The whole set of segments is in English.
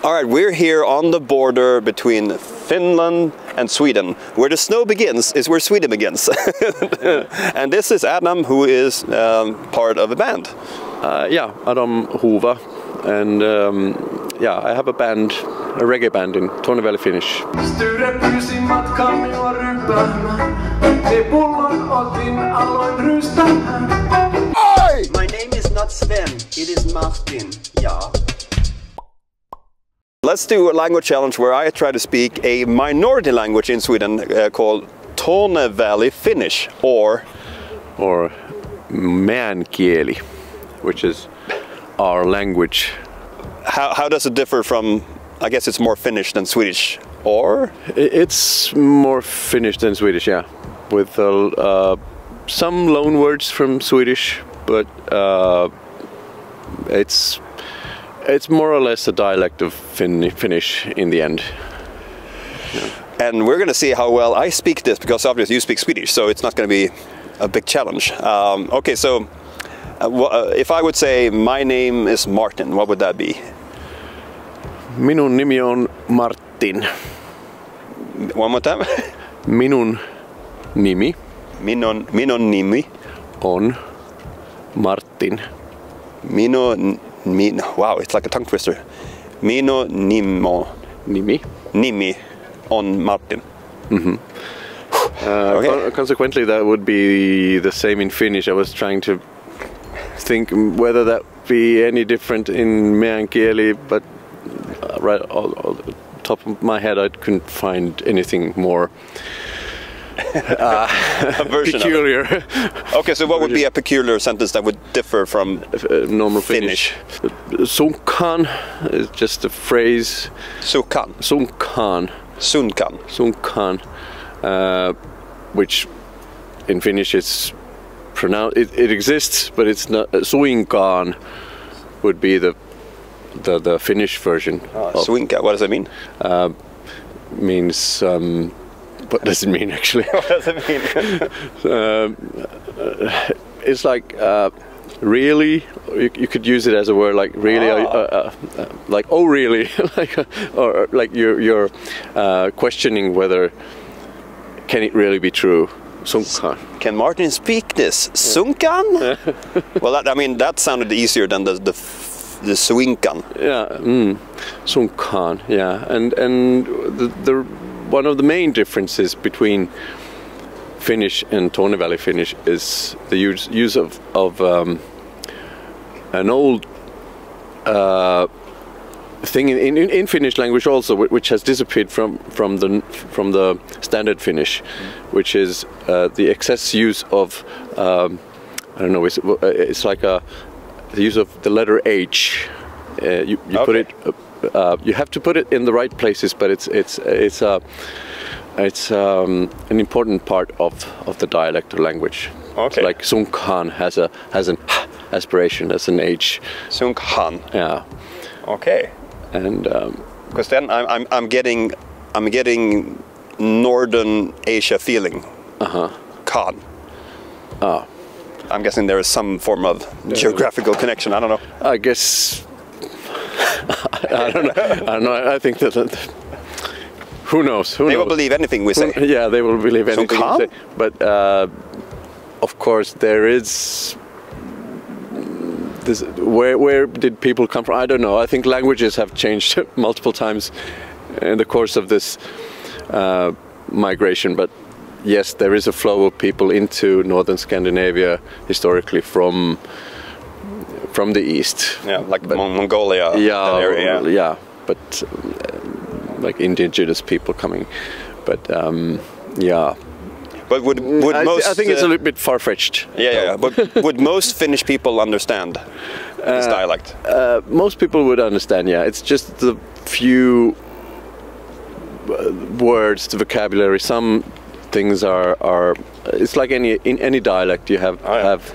All right, we're here on the border between Finland and Sweden. Where the snow begins is where Sweden begins. And this is Adam, who is part of a band. Yeah, Adam Hova. And yeah, I have a band, a reggae band in Torney, Finnish. My name is not Sven, it is Martin. Yeah. Let's do a language challenge where I try to speak a minority language in Sweden called Torney Finnish or Meänkieli, which is our language. How does it differ from, I guess it's more Finnish than Swedish, or? It's more Finnish than Swedish, yeah. With some loan words from Swedish, but it's more or less a dialect of Finnish in the end. Yeah. And we're going to see how well I speak this, because obviously you speak Swedish, so it's not going to be a big challenge. Okay, so if I would say my name is Martin, what would that be? Minun nimi on Martin. One more time. Minun nimi. Minun nimi on Martin. Wow, it's like a tongue twister. Minun nimi on Martin. Mm-hmm. Okay. Consequently, that would be the same in Finnish. I was trying to think whether that be any different in Meänkieli, but right off the top of my head, I couldn't find anything more peculiar. Okay, so what would be a peculiar sentence that would differ from normal Finnish? Sunkan is just a phrase. Sunkan. Which in Finnish it's pronounced. It exists, but it's not. Suinkaan would be the Finnish version. Suinkaan. What does that mean? Means. What does it mean actually? What does it mean? It's like really. You could use it as a word like really, like oh really, or like you're questioning whether can it really be true. Sunkan. Can Martin speak this? Sunkan? Well, that sounded easier than the Suinkan. Yeah, Sunkan. Yeah, and the one of the main differences between Finnish and Torney Valley Finnish is the use of an old thing in Finnish language also, which has disappeared from the standard Finnish, which is the excess use of I don't know. It's like the use of the letter H. You okay. Put it. You have to put it in the right places, but it's an important part of the dialect or language. Okay. Like Sunkan has an aspiration as an H. Sunkan. Yeah. Okay. And because then I'm getting Northern Asia feeling. Khan. Ah. I'm guessing there is some form of geographical connection. I don't know. I guess. I don't know. I think that who knows? They will believe anything we say. Yeah, they will believe anything we say. But of course, there is this. Where did people come from? I don't know. I think languages have changed multiple times in the course of this migration. But yes, there is a flow of people into northern Scandinavia historically from the east. Yeah, like Mongolia. Yeah, that area. Yeah, but like indigenous people coming. But yeah. But would most? I think it's a little bit far-fetched. Yeah. But would most Finnish people understand this dialect? Most people would understand. Yeah, it's just the few words, the vocabulary. Some things are. It's like in any dialect, you have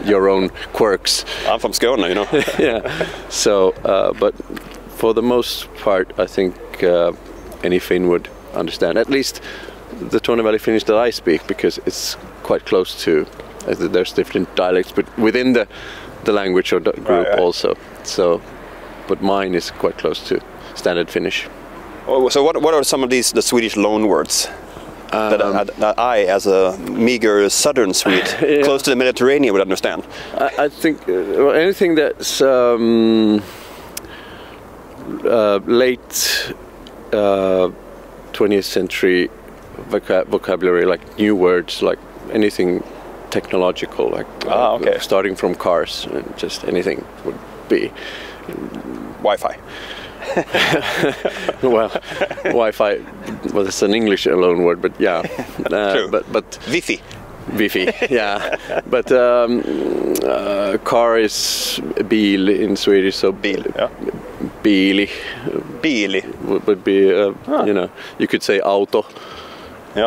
your own quirks. I'm from Skåne, you know. Yeah. So, but for the most part, I think any Finn would understand. At least the Torney Valley Finnish that I speak, because it's quite close to. There's different dialects, but within the language or the group also. So, but mine is quite close to standard Finnish. Oh, so what are some of the Swedish loan words that I, as a meager southern Swede, close to the Mediterranean, would understand? I think anything that's late 20th century vocabulary, like new words, like anything technological, like starting from cars, just anything would be. Wi-Fi. Well, Wi-Fi, well, it's an English loan word, but yeah. True. But Wi-Fi, yeah. But car is bil in Swedish, so bil, yeah. Biili. Biili would be, you know, you could say auto,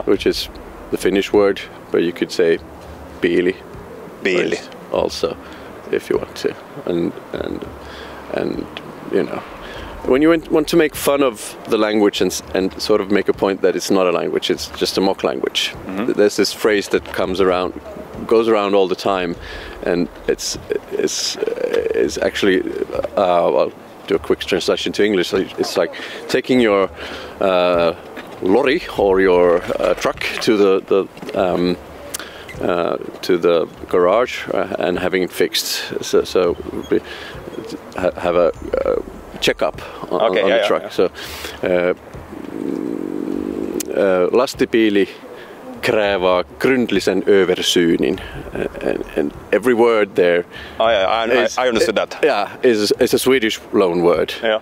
which is the Finnish word, but you could say biili. Biili. Also, if you want to, and you know, when you want to make fun of the language and sort of make a point that it's not a language, it's just a mock language. Mm-hmm. There's this phrase that goes around all the time, and it's actually I'll do a quick translation to English. It's like taking your lorry or your truck to the garage and having it fixed. So have a checkup on the truck. So lastibiili krävää gründlisen översyynin, and every word there. I understood that. Yeah, is a Swedish loan word. Yeah.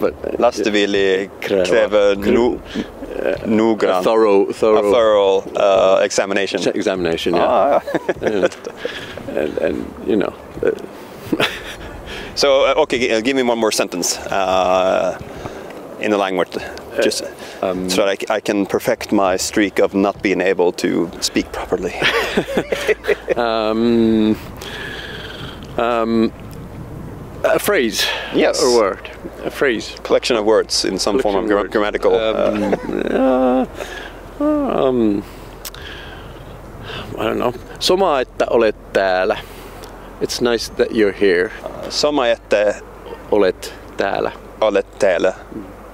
But lastibiili kräver noggrann. A thorough examination. Examination, yeah. And you know. So okay, give me one more sentence in the language, just so that I can perfect my streak of not being able to speak properly. A phrase. Yes. A word. A phrase. Collection of words in some form of grammatical. I don't know. Soma, että olet täälä. It's nice that you're here. Soma, että olet, täälä. Olet, täälä.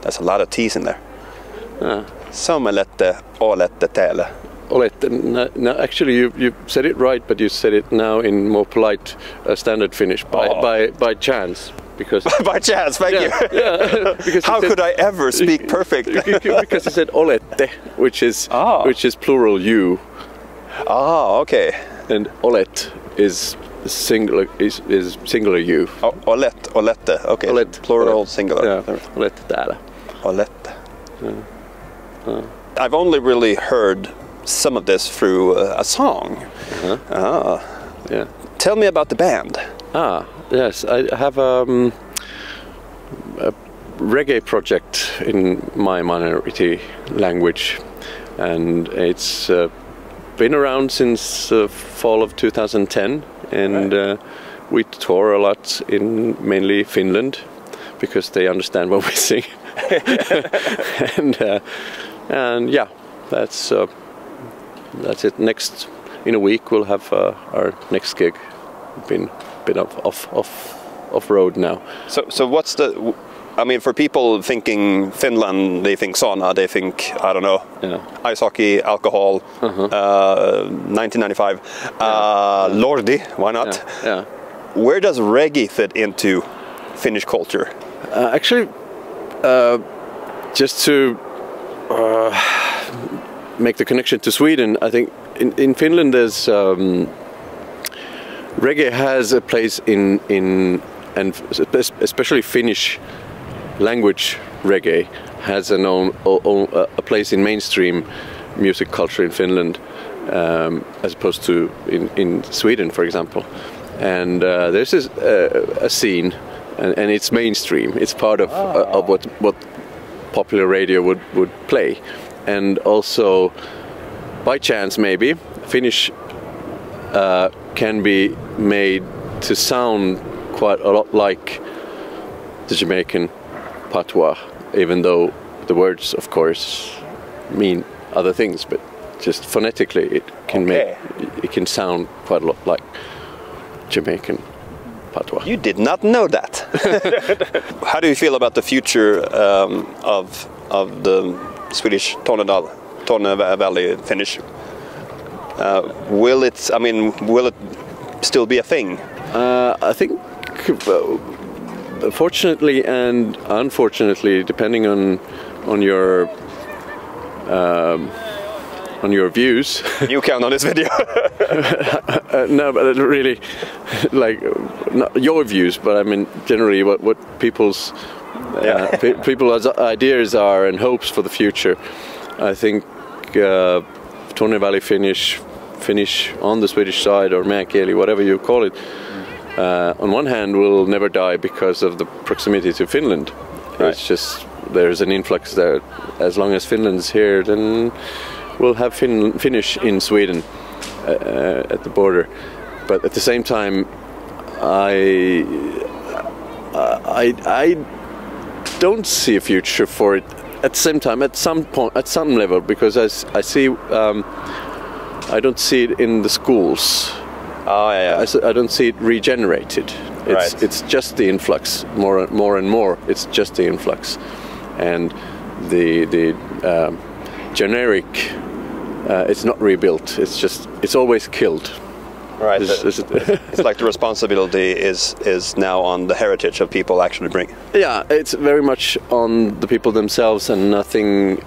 There's a lot of T's in there. Somalette, oolette, täälä. Olet. No, actually, you said it right, but you said it now in more polite standard Finnish by chance. Because by chance, thank you. Yeah, because how could I ever speak perfect? Because you said oolette, which is plural you. Okay. And olet is singular you. Olette. Okay. Olet, plural, singular. Yeah. Olet, täälä. Olette. I've only really heard some of this through a song. Yeah. Tell me about the band. Yes, I have a reggae project in my minority language, and it's been around since fall of 2010, and we tour a lot in mainly Finland because they understand what we sing. and yeah, that's it. Next in a week we'll have our next gig. Been off road now. So what's the? I mean, for people thinking Finland, they think sauna, they think, I don't know, ice hockey, alcohol, 1995, Lordi, why not? Yeah. Where does reggae fit into Finnish culture? Actually, just to make the connection to Sweden, I think in Finland there's reggae has a place in and especially Finnish language reggae has a place in mainstream music culture in Finland, as opposed to in Sweden, for example. And there's a scene, and it's mainstream. It's part of what popular radio would play, and also by chance maybe Finnish can be made to sound quite a lot like the Jamaican patois, even though the words, of course, mean other things, but just phonetically it can sound quite a lot like Jamaican patois. You did not know that. How do you feel about the future of the Swedish Torney Valley Finnish? Will it still be a thing? I think, fortunately and unfortunately, depending on your views. You count on this video. No, but really, like, not your views, but I mean generally what people's people's ideas are and hopes for the future. I think Torney Valley Finnish on the Swedish side, or Meänkieli, whatever you call it, on one hand will never die because of the proximity to Finland. Right. It's just there's an influx there. As long as Finland's here, then we'll have Finnish in Sweden at the border. But at the same time, I don't see a future for it. At the same time, at some point, at some level, because as I see, I don't see it in the schools. Oh yeah. I don't see it regenerated. It's just the influx, more and more. It's just the influx, and the generic. It's not rebuilt. It's always killed. Right. It's like the responsibility is now on the heritage of people actually bring. Yeah, it's very much on the people themselves and nothing.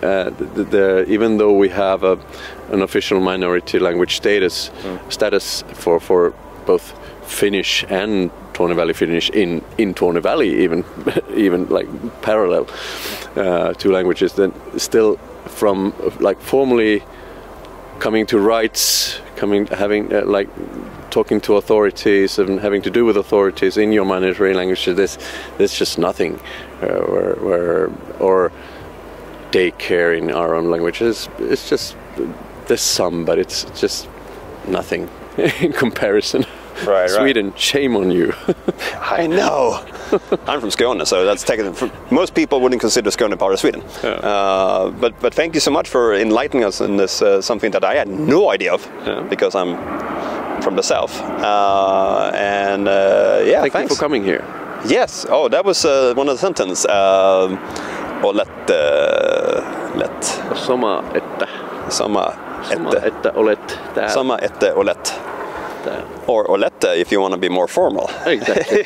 Even though we have an official minority language status for both Finnish and Torney Valley Finnish in Torney Valley, even like parallel two languages, then still from like formally coming to rights, having talking to authorities and having to do with authorities in your minority language. There's just nothing, or daycare in our own languages. It's just there's some, but it's just nothing in comparison. Right. Sweden, shame on you. I know. I'm from Skåne, so that's taken. Most people wouldn't consider Skåne part of Sweden. Yeah. But thank you so much for enlightening us in this something that I had no idea of, because I'm from the south. Thank you for coming here. Yes. Oh, that was one of the sentences. Olet, let. Soma, että. Soma, että, olet, täälä. Soma, että, olet. Or oolette if you want to be more formal. Exactly.